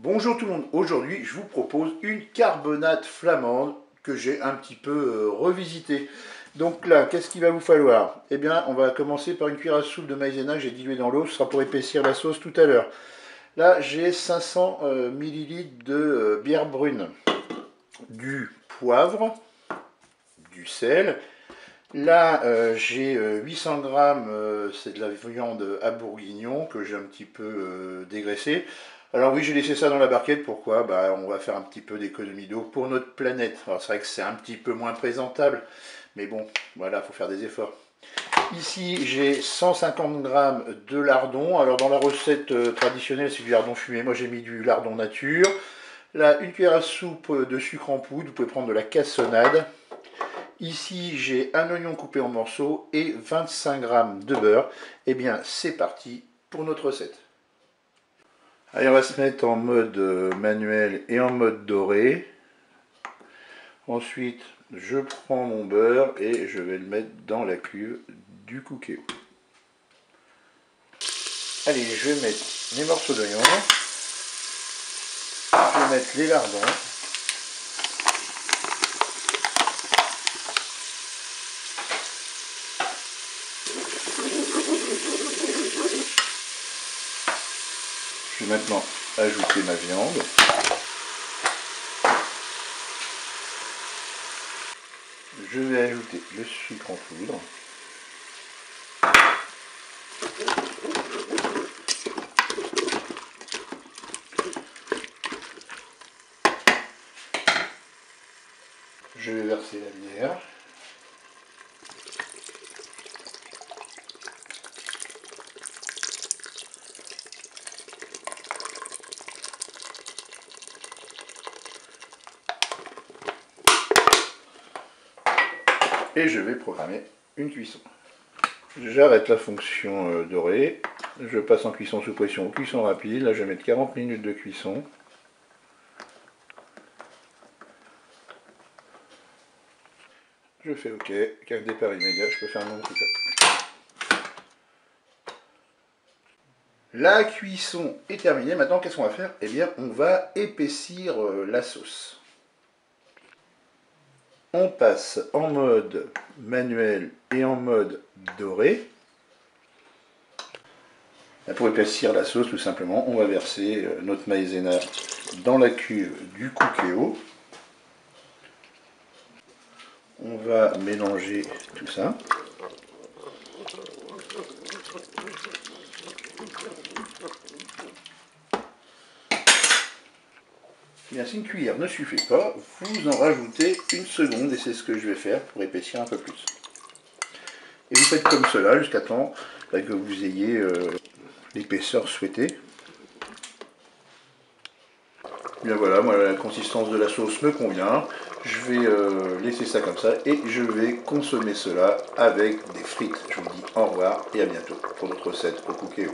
Bonjour tout le monde, aujourd'hui je vous propose une carbonate flamande que j'ai un petit peu revisitée. Donc là, qu'est-ce qu'il va vous falloir? Eh bien, on va commencer par une cuillère à soupe de maïzena que j'ai diluée dans l'eau, ce sera pour épaissir la sauce tout à l'heure. Là, j'ai 500 ml de bière brune, du poivre, du sel. Là, j'ai 800 grammes, c'est de la viande à bourguignon que j'ai un petit peu dégraissée. Alors oui, j'ai laissé ça dans la barquette, pourquoi? Bah, on va faire un petit peu d'économie d'eau pour notre planète. Alors c'est vrai que c'est un petit peu moins présentable, mais bon, voilà, il faut faire des efforts. Ici, j'ai 150 grammes de lardon. Alors dans la recette traditionnelle, c'est du lardon fumé. Moi, j'ai mis du lardon nature. Là, une cuillère à soupe de sucre en poudre. Vous pouvez prendre de la cassonade. Ici, j'ai un oignon coupé en morceaux et 25 grammes de beurre. Eh bien, c'est parti pour notre recette. Allez, on va se mettre en mode manuel et en mode doré. Ensuite, je prends mon beurre et je vais le mettre dans la cuve du Cookéo. Allez, je vais mettre mes morceaux d'oignon. Je vais mettre les lardons. Je vais maintenant ajouter ma viande. Je vais ajouter le sucre en poudre. Je vais verser la bière. Et je vais programmer une cuisson. J'arrête la fonction dorée. Je passe en cuisson sous pression ou cuisson rapide. Là, je vais mettre 40 minutes de cuisson. Je fais OK. Qu'un départ immédiat, je peux faire mon truc. La cuisson est terminée. Maintenant, qu'est-ce qu'on va faire? Eh bien, on va épaissir la sauce. On passe en mode manuel et en mode doré. Pour épaissir la sauce, tout simplement, on va verser notre maïzena dans la cuve du Cookéo. On va mélanger tout ça. Bien, si une cuillère ne suffit pas, vous en rajoutez une seconde et c'est ce que je vais faire pour épaissir un peu plus. Et vous faites comme cela jusqu'à temps que vous ayez l'épaisseur souhaitée. Bien voilà, moi la consistance de la sauce me convient. Je vais laisser ça comme ça et je vais consommer cela avec des frites. Je vous dis au revoir et à bientôt pour notre recette au Cookéo.